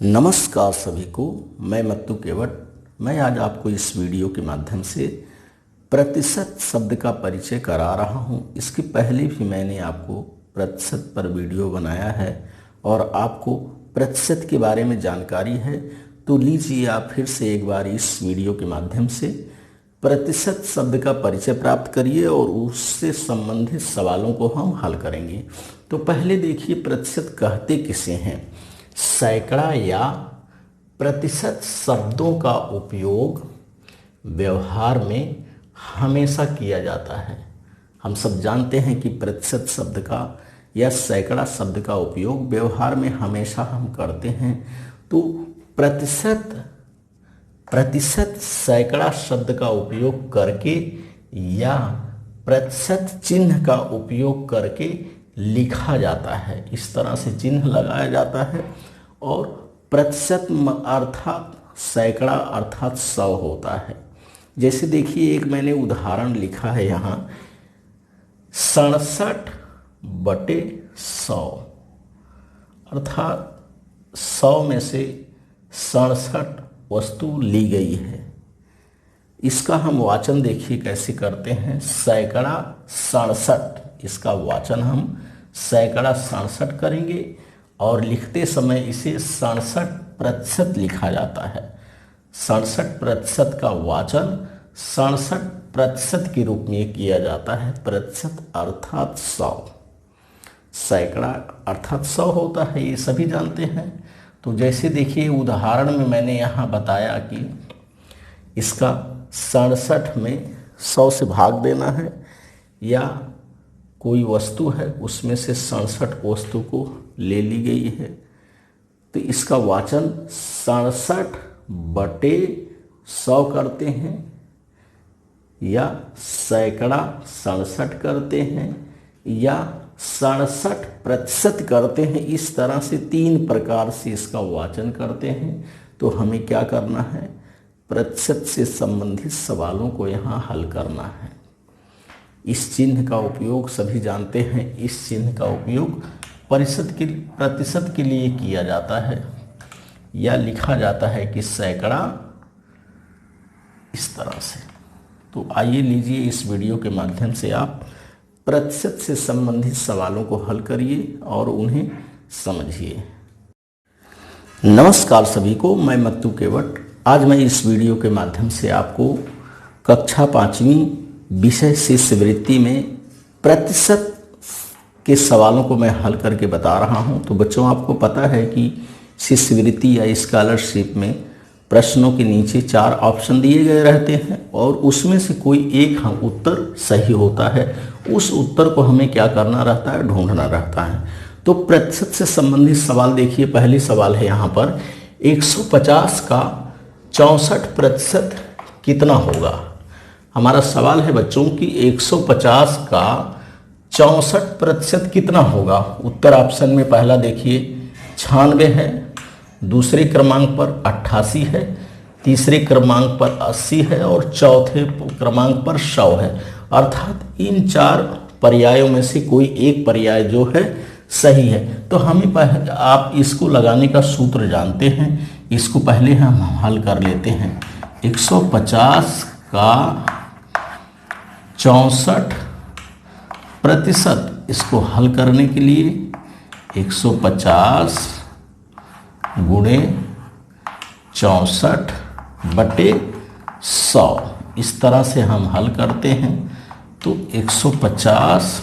नमस्कार सभी को। मैं मत्तू केवट। मैं आज आपको इस वीडियो के माध्यम से प्रतिशत शब्द का परिचय करा रहा हूं। इसके पहले भी मैंने आपको प्रतिशत पर वीडियो बनाया है और आपको प्रतिशत के बारे में जानकारी है, तो लीजिए आप फिर से एक बार इस वीडियो के माध्यम से प्रतिशत शब्द का परिचय प्राप्त करिए और उससे संबंधित सवालों को हम हल करेंगे। तो पहले देखिए, प्रतिशत कहते किसे हैं। सैकड़ा या प्रतिशत शब्दों का उपयोग व्यवहार में हमेशा किया जाता है। हम सब जानते हैं कि प्रतिशत शब्द का या सैकड़ा शब्द का उपयोग व्यवहार में हमेशा हम करते हैं। तो प्रतिशत सैकड़ा शब्द का उपयोग करके या प्रतिशत चिन्ह का उपयोग करके लिखा जाता है। इस तरह से चिन्ह लगाया जाता है और प्रतिशत अर्थात सैकड़ा अर्थात 100 होता है। जैसे देखिए, एक मैंने उदाहरण लिखा है यहाँ 67/100 अर्थात 100 में से 67 वस्तु ली गई है। इसका हम वाचन देखिए कैसे करते हैं, सैकड़ा 67। इसका वाचन हम सैकड़ा 67 करेंगे और लिखते समय इसे 67% लिखा जाता है। 67% का वाचन 67% के रूप में किया जाता है। प्रतिशत अर्थात 100, सैकड़ा अर्थात 100 होता है, ये सभी जानते हैं। तो जैसे देखिए उदाहरण में मैंने यहाँ बताया कि इसका 67 में 100 से भाग देना है, या कोई वस्तु है उसमें से 67 वस्तु को ले ली गई है, तो इसका वाचन 67/100 करते हैं या सैकड़ा 67 करते हैं या 67% करते हैं। इस तरह से 3 प्रकार से इसका वाचन करते हैं। तो हमें क्या करना है, प्रतिशत से संबंधित सवालों को यहाँ हल करना है। इस चिन्ह का उपयोग सभी जानते हैं। इस चिन्ह का उपयोग प्रतिशत के लिए किया जाता है या लिखा जाता है कि सैकड़ा, इस तरह से। तो आइए लीजिए इस वीडियो के माध्यम से आप प्रतिशत से संबंधित सवालों को हल करिए और उन्हें समझिए। नमस्कार सभी को, मैं मत्तू केवट। आज मैं इस वीडियो के माध्यम से आपको कक्षा 5वीं विषय शिष्यवृत्ति में प्रतिशत के सवालों को मैं हल करके बता रहा हूं। तो बच्चों, आपको पता है कि शिष्यवृत्ति या स्कॉलरशिप में प्रश्नों के नीचे 4 ऑप्शन दिए गए रहते हैं और उसमें से कोई एक उत्तर सही होता है। उस उत्तर को हमें क्या करना रहता है, ढूंढना रहता है। तो प्रतिशत से संबंधित सवाल देखिए। पहली सवाल है यहाँ पर 150 का 64% कितना होगा। हमारा सवाल है बच्चों कि 150 का 64% कितना होगा। उत्तर ऑप्शन में पहला देखिए 96 है, दूसरे क्रमांक पर 88 है, तीसरे क्रमांक पर 80 है और चौथे क्रमांक पर 100 है। अर्थात इन 4 पर्यायों में से कोई एक पर्याय जो है सही है। तो हमें पहले आप इसको लगाने का सूत्र जानते हैं, इसको पहले हम हल कर लेते हैं। 150 का 64%, इसको हल करने के लिए 150 गुणे 64/100 इस तरह से हम हल करते हैं। तो 150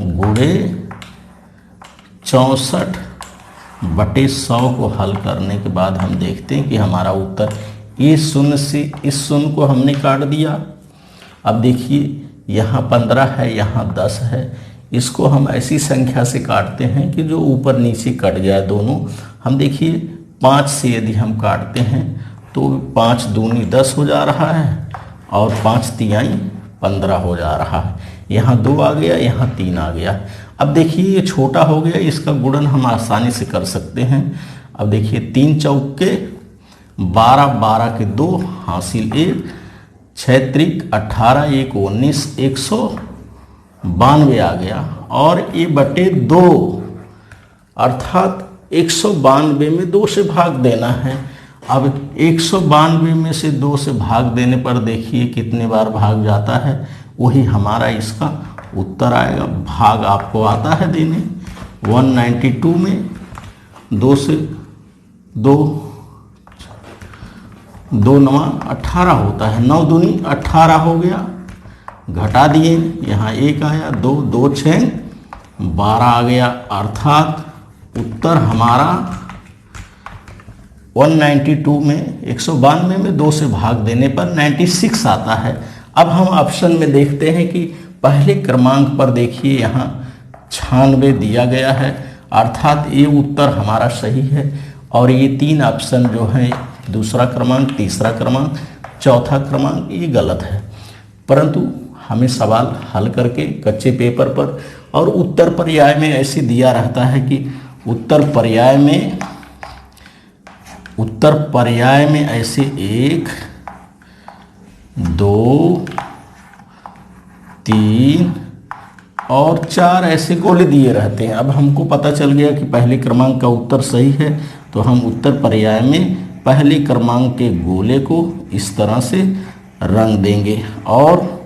गुणे 64/100 को हल करने के बाद हम देखते हैं कि हमारा उत्तर, ये शून्य से इस शून्य को हमने काट दिया। अब देखिए यहाँ 15 है, यहाँ 10 है। इसको हम ऐसी संख्या से काटते हैं कि जो ऊपर नीचे कट जाए दोनों। हम देखिए 5 से यदि हम काटते हैं तो 5 दूनी 10 हो जा रहा है और 5 तिहाई 15 हो जा रहा है। यहाँ 2 आ गया, यहाँ 3 आ गया। अब देखिए ये छोटा हो गया, इसका गुणन हम आसानी से कर सकते हैं। अब देखिए 3 चौके 12, 12 के 2 हासिल 1, 6 त्रिक 18, 1 19, 192 आ गया और ये बटे 2 अर्थात 192 में 2 से भाग देना है। अब 192 में से 2 से भाग देने पर देखिए कितने बार भाग जाता है, वही हमारा इसका उत्तर आएगा। भाग आपको आता है देने। 192 में 2 से 2 9 18 होता है, 9 दूनी 18 हो गया, घटा दिए, यहाँ 1 आया, 2 2 6 12 आ गया। अर्थात उत्तर हमारा 192 में 192 में 2 से भाग देने पर 96 आता है। अब हम ऑप्शन में देखते हैं कि पहले क्रमांक पर देखिए यहाँ 96 दिया गया है, अर्थात ये उत्तर हमारा सही है। और ये 3 ऑप्शन जो है, दूसरा क्रमांक, तीसरा क्रमांक, चौथा क्रमांक, ये गलत है। परंतु हमें सवाल हल करके कच्चे पेपर पर और उत्तर पर्याय में ऐसे दिया रहता है कि उत्तर पर्याय में ऐसे 1 2 3 और 4 ऐसे गोले दिए रहते हैं। अब हमको पता चल गया कि पहले क्रमांक का उत्तर सही है, तो हम उत्तर पर्याय में पहले क्रमांक के गोले को इस तरह से रंग देंगे और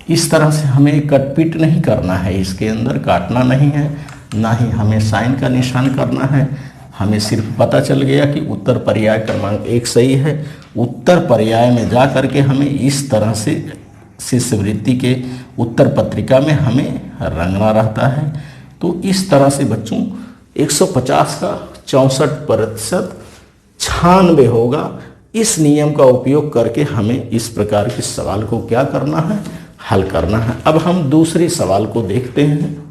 इस तरह से हमें कटपीट नहीं करना है, इसके अंदर काटना नहीं है, ना ही हमें साइन का निशान करना है। हमें सिर्फ पता चल गया कि उत्तर पर्याय क्रमांक 1 सही है। उत्तर पर्याय में जा करके हमें इस तरह से शिष्यवृत्ति के उत्तर पत्रिका में हमें रंगना रहता है। तो इस तरह से बच्चों 150 का 64% 96 होगा। इस नियम का उपयोग करके हमें इस प्रकार के सवाल को क्या करना है, हल करना है। अब हम दूसरे सवाल को देखते हैं।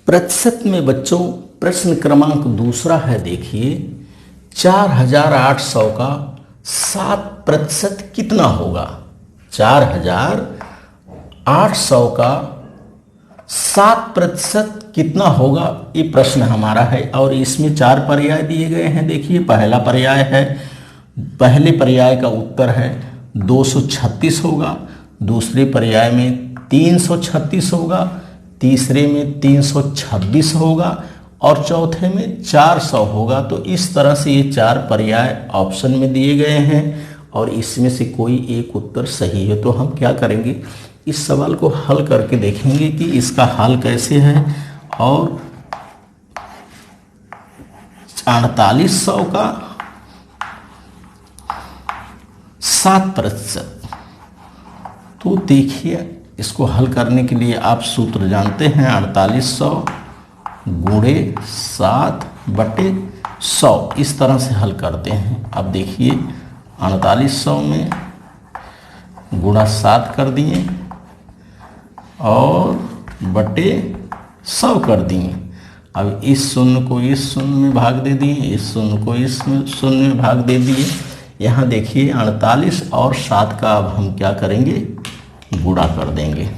प्रतिशत में बच्चों प्रश्न क्रमांक दूसरा है, देखिए 4800 का 7% कितना होगा। 4800 का 7% कितना होगा, ये प्रश्न हमारा है। और इसमें 4 पर्याय दिए गए हैं। देखिए पहला पर्याय है, पहले पर्याय का उत्तर है 236 होगा, दूसरे पर्याय में 336 होगा, तीसरे में 326 होगा और चौथे में 400 होगा। तो इस तरह से ये 4 पर्याय ऑप्शन में दिए गए हैं और इसमें से कोई एक उत्तर सही है। तो हम क्या करेंगे, इस सवाल को हल करके देखेंगे कि इसका हल कैसे है। और 4800 का 7%, तो देखिए इसको हल करने के लिए आप सूत्र जानते हैं, 4800 गुणे 7/100, इस तरह से हल करते हैं। अब देखिए 4800 में गुणा 7 कर दिए और बटे 100 कर दिए। अब इस शून्य को इस शून्य में भाग दे दिए, इस शून्य को इस शून्य में भाग दे दिए। यहाँ देखिए 48 और 7 का अब हम क्या करेंगे, गुणा कर देंगे।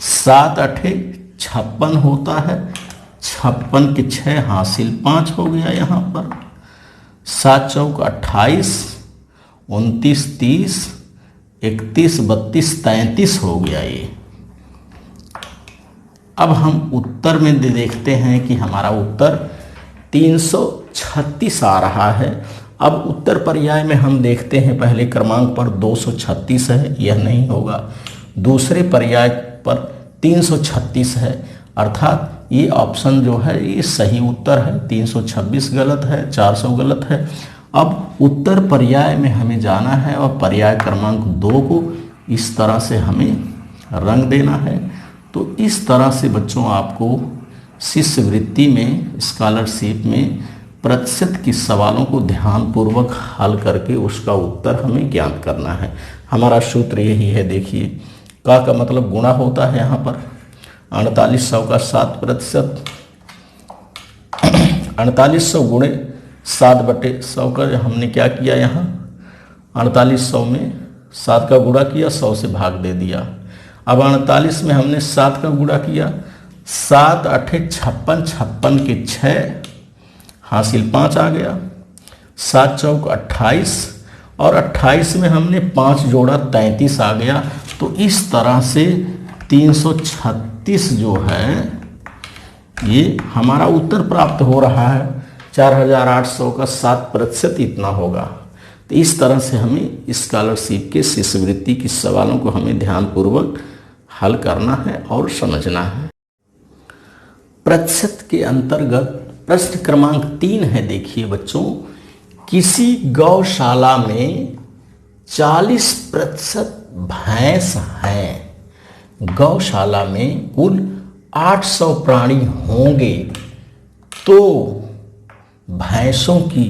7 8 56 होता है, 56 के 6 हासिल 5 हो गया यहाँ पर। 7 चौक 28, 29 30, 31 32 33 हो गया ये। अब हम उत्तर में देखते हैं कि हमारा उत्तर 336 आ रहा है। अब उत्तर पर्याय में हम देखते हैं पहले क्रमांक पर 236 है, यह नहीं होगा। दूसरे पर्याय पर 336 है, अर्थात ये ऑप्शन जो है ये सही उत्तर है। 326 गलत है, 400 गलत है। अब उत्तर पर्याय में हमें जाना है और पर्याय क्रमांक 2 को इस तरह से हमें रंग देना है। तो इस तरह से बच्चों आपको शिष्यवृत्ति में, स्कॉलरशिप में प्रतिशत के सवालों को ध्यानपूर्वक हल करके उसका उत्तर हमें ज्ञात करना है। हमारा सूत्र यही है। देखिए का मतलब गुणा होता है यहाँ पर 4800 का 7%, 4800 गुणे 7/100 का हमने क्या किया, यहाँ 4800 में 7 का गुणा किया, 100 से भाग दे दिया। अब 48 में हमने 7 का गुणा किया, 7 8 56, 56 के 6 हासिल 5 आ गया। 7 चौक 28 और 28 में हमने 5 जोड़ा 33 आ गया। तो इस तरह से 336 जो है ये हमारा उत्तर प्राप्त हो रहा है 4800 का 7% इतना होगा। तो इस तरह से हमें स्कॉलरशिप के शिष्यवृत्ति के सवालों को हमें ध्यानपूर्वक हल करना है और समझना है। प्रतिशत के अंतर्गत प्रश्न क्रमांक 3 है। देखिए बच्चों, किसी गौशाला में 40% भैंस हैं। गौशाला में कुल 800 प्राणी होंगे तो भैंसों की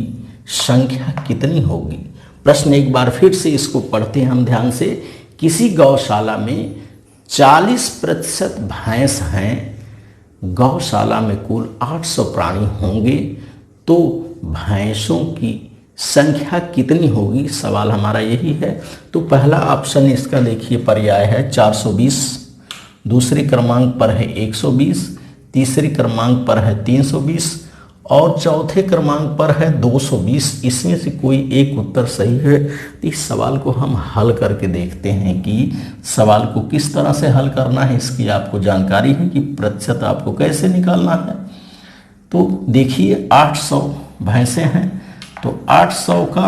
संख्या कितनी होगी? प्रश्न एक बार फिर से इसको पढ़ते हैं हम ध्यान से। किसी गौशाला में 40% भैंस हैं, गौशाला में कुल 800 प्राणी होंगे तो भैंसों की संख्या कितनी होगी? सवाल हमारा यही है। तो पहला ऑप्शन इसका देखिए पर्याय है 420, दूसरे क्रमांक पर है 120, तीसरे क्रमांक पर है 320 और चौथे क्रमांक पर है 220। इसमें से कोई एक उत्तर सही है। तो इस सवाल को हम हल करके देखते हैं कि सवाल को किस तरह से हल करना है। इसकी आपको जानकारी है कि प्रतिशत आपको कैसे निकालना है। तो देखिए 800 भैंसें हैं तो 800 का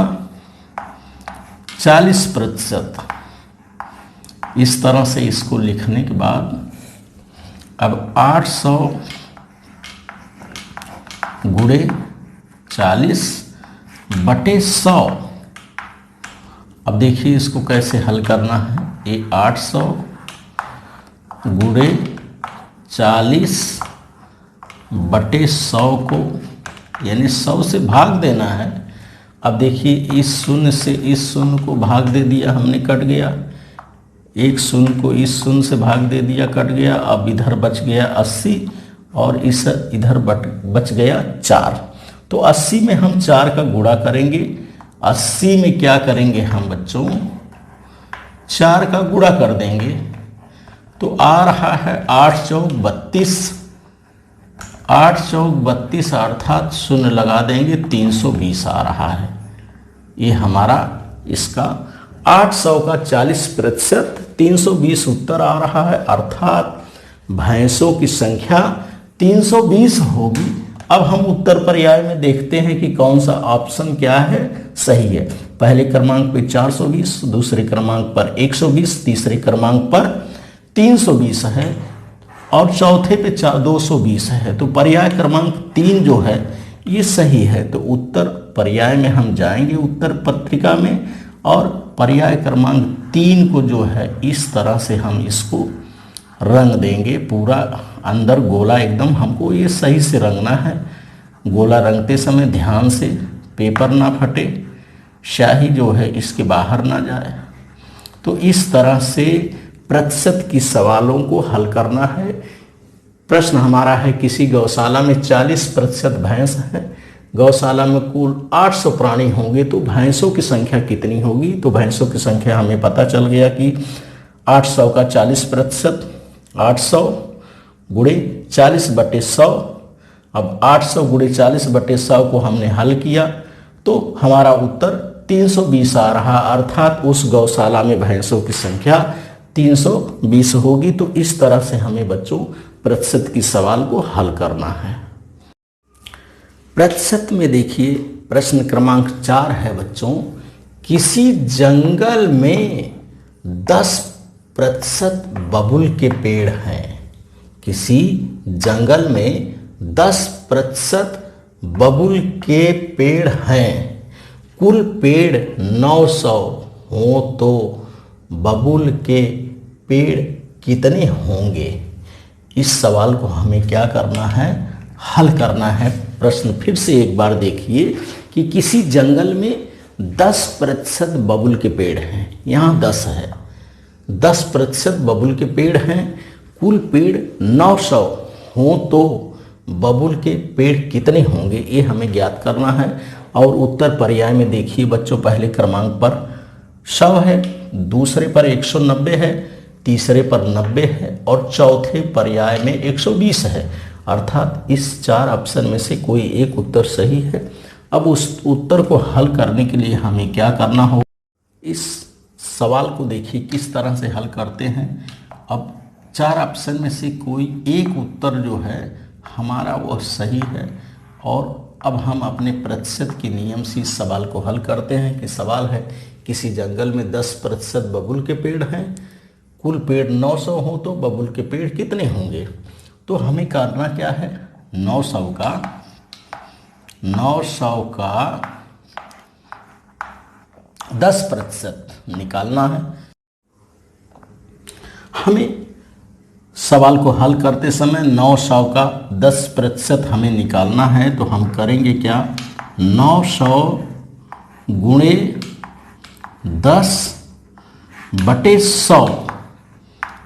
40%, इस तरह से इसको लिखने के बाद अब 800 गुणे 40 बटे 100। अब देखिए इसको कैसे हल करना है। ये 800 गुणे 40 बटे 100 को यानी 100 से भाग देना है। अब देखिए इस शून्य से इस शून्य को भाग दे दिया हमने, कट गया। एक शून्य को इस शून्य से भाग दे दिया, कट गया। अब इधर बच गया 80 और इस इधर बच गया 4। तो 80 में हम 4 का गुणा करेंगे। 80 में क्या करेंगे हम बच्चों? 4 का गुणा कर देंगे तो आ रहा है 8 चौक 32। 8 चौक 32 अर्थात शून्य लगा देंगे 320 आ रहा है। ये हमारा इसका 800 का 40% 320 उत्तर आ रहा है, अर्थात भैंसों की संख्या 320 होगी। अब हम उत्तर पर्याय में देखते हैं कि कौन सा ऑप्शन क्या है सही है। पहले क्रमांक पे 420, दूसरे क्रमांक पर 120, तीसरे क्रमांक पर 320 है और चौथे पे 220 है। तो पर्याय क्रमांक 3 जो है ये सही है। तो उत्तर पर्याय में हम जाएंगे उत्तर पत्रिका में और पर्याय क्रमांक 3 को जो है इस तरह से हम इसको रंग देंगे। पूरा अंदर गोला एकदम हमको ये सही से रंगना है। गोला रंगते समय ध्यान से पेपर ना फटे, स्याही जो है इसके बाहर ना जाए। तो इस तरह से प्रतिशत की सवालों को हल करना है। प्रश्न हमारा है किसी गौशाला में 40% भैंस है, गौशाला में कुल 800 प्राणी होंगे तो भैंसों की संख्या कितनी होगी? तो भैंसों की संख्या हमें पता चल गया कि 800 का 40%, 800 गुणे 40 बटे 100। अब 800 गुणे 40 बटे 100 को हमने हल किया तो हमारा उत्तर 320 आ रहा, अर्थात उस गौशाला में भैंसों की संख्या 320 होगी। तो इस तरह से हमें बच्चों प्रतिशत की सवाल को हल करना है। प्रतिशत में देखिए प्रश्न क्रमांक 4 है बच्चों, किसी जंगल में 10% बबुल के पेड़ हैं। किसी जंगल में 10% बबुल के पेड़ हैं। कुल पेड़ 900 हो तो बबुल के पेड़ कितने होंगे? इस सवाल को हमें क्या करना है? हल करना है। प्रश्न फिर से एक बार देखिए कि किसी जंगल में 10% बबुल के पेड़ हैं। यहाँ 10 है, 10% बबुल के पेड़ हैं। कुल पेड़ 900 हो तो बबुल के पेड़ कितने होंगे ये हमें ज्ञात करना है। और उत्तर पर्याय में देखिए बच्चों, पहले क्रमांक पर 100 है, दूसरे पर 190 है, तीसरे पर 90 है और चौथे पर्याय में 120 है। अर्थात इस 4 ऑप्शन में से कोई एक उत्तर सही है। अब उस उत्तर को हल करने के लिए हमें क्या करना होगा? इस सवाल को देखिए किस तरह से हल करते हैं। अब 4 ऑप्शन में से कोई एक उत्तर जो है हमारा वह सही है। और अब हम अपने प्रतिशत के नियम से इस सवाल को हल करते हैं कि सवाल है किसी जंगल में 10% बबूल के पेड़ हैं, कुल पेड़ 900 हो तो बबूल के पेड़ कितने होंगे। तो हमें करना क्या है, 900 का 10% निकालना है। हमें सवाल को हल करते समय 900 का 10% हमें निकालना है। तो हम करेंगे क्या, 900 गुणे 10/100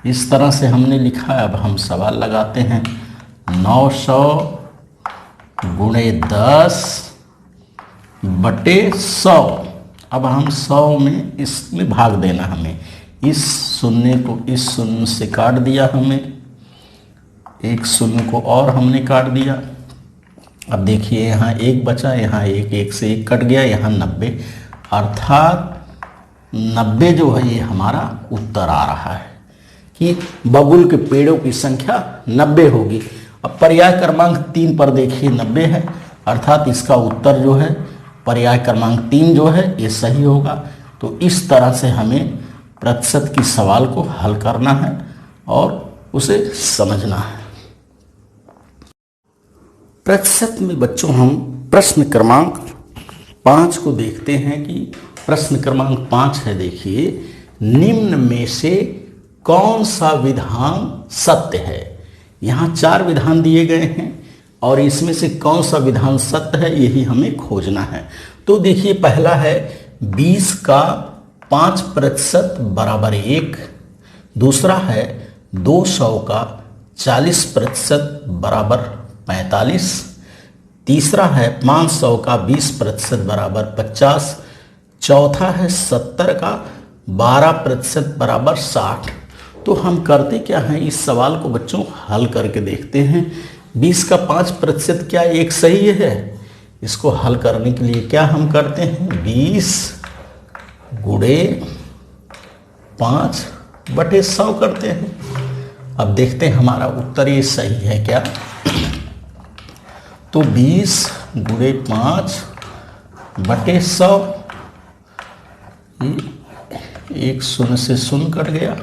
इस तरह से हमने लिखा है। अब हम सवाल लगाते हैं, 900 गुणे 10/100। अब हम 100 में इसमें भाग देना, हमें इस शून्य को इस शून्य से काट दिया, हमें एक शून्य को और हमने काट दिया। अब देखिए यहाँ 1 बचा, यहाँ 1 से 1 कट गया, यहाँ 90, अर्थात 90 जो है ये हमारा उत्तर आ रहा है कि बबूल के पेड़ों की संख्या 90 होगी। अब पर्याय क्रमांक 3 पर देखिए 90 है, अर्थात इसका उत्तर जो है पर्याय क्रमांक 3 जो है ये सही होगा। तो इस तरह से हमें प्रतिशत की सवाल को हल करना है और उसे समझना है। प्रतिशत में बच्चों हम प्रश्न क्रमांक 5 को देखते हैं कि प्रश्न क्रमांक 5 है। देखिए, निम्न में से कौन सा विधान सत्य है। यहाँ 4 विधान दिए गए हैं और इसमें से कौन सा विधान सत्य है यही हमें खोजना है। तो देखिए, पहला है 20 का 5% बराबर 1। दूसरा है 200 का 40% बराबर 45। तीसरा है 500 का 20% बराबर 50। चौथा है 70 का 12% बराबर 60। तो हम करते क्या हैं, इस सवाल को बच्चों हल करके देखते हैं। 20 का 5% क्या एक सही है। इसको हल करने के लिए क्या हम करते हैं, 20 गुणे 5/100 करते हैं। अब देखते हैं हमारा उत्तर ये सही है क्या। तो 20 गुणे 5/100, एक शून्य से शून्य कट गया।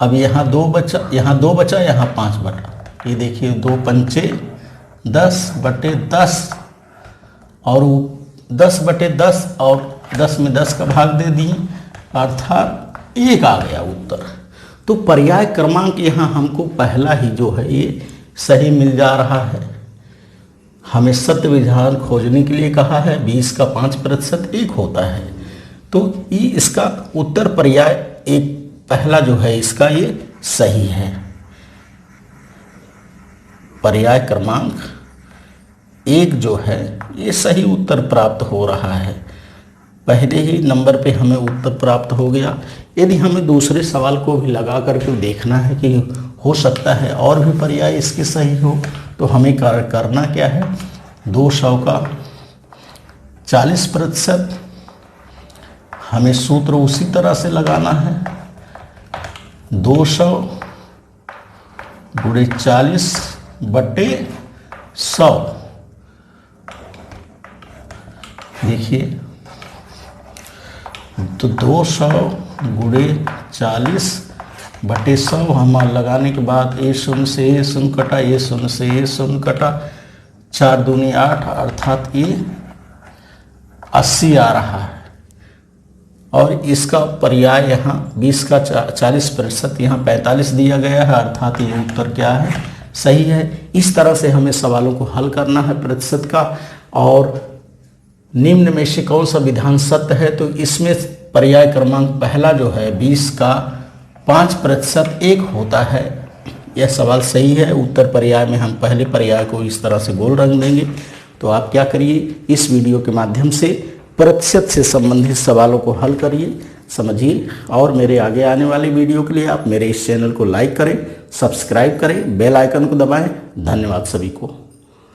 अब यहाँ 2 बचा, यहाँ 2 बचा, यहाँ 5 बटा। ये देखिए 2 पंचे 10/10 और 10/10 और 10 में 10 का भाग दे दिए, अर्थात 1 आ गया उत्तर। तो पर्याय क्रमांक यहाँ हमको पहला ही जो है ये सही मिल जा रहा है। हमें सत्य विधान खोजने के लिए कहा है, 20 का 5% 1 होता है। तो ये इसका उत्तर पर्याय एक पहला जो है इसका ये सही है। पर्याय क्रमांक 1 जो है ये सही उत्तर प्राप्त हो रहा है। पहले ही नंबर पे हमें उत्तर प्राप्त हो गया। यदि हमें दूसरे सवाल को भी लगा करके देखना है कि हो सकता है और भी पर्याय इसके सही हो, तो हमें करना क्या है, 200 का 40%, हमें सूत्र उसी तरह से लगाना है। 200 गुणे 40/100। देखिए, तो 200 गुणे 40/100 हम लगाने के बाद ये शून्य से ये शून्य कटा, ये शून्य से ये शून्य कटा, 4 दूनी 8, अर्थात ये 80 आ रहा है। और इसका पर्याय यहाँ 20 का 40%, यहाँ 45 दिया गया है, अर्थात ये उत्तर क्या है, सही है। इस तरह से हमें सवालों को हल करना है प्रतिशत का। और निम्न में से कौन सा विधान सत्य है, तो इसमें पर्याय क्रमांक पहला जो है 20 का 5% 1 होता है, यह सवाल सही है। उत्तर पर्याय में हम पहले पर्याय को इस तरह से गोल रंग देंगे। तो आप क्या करिए, इस वीडियो के माध्यम से प्रतिशत से संबंधित सवालों को हल करिए, समझिए। और मेरे आगे आने वाले वीडियो के लिए आप मेरे इस चैनल को लाइक करें, सब्सक्राइब करें, बेल आइकन को दबाएं। धन्यवाद सभी को।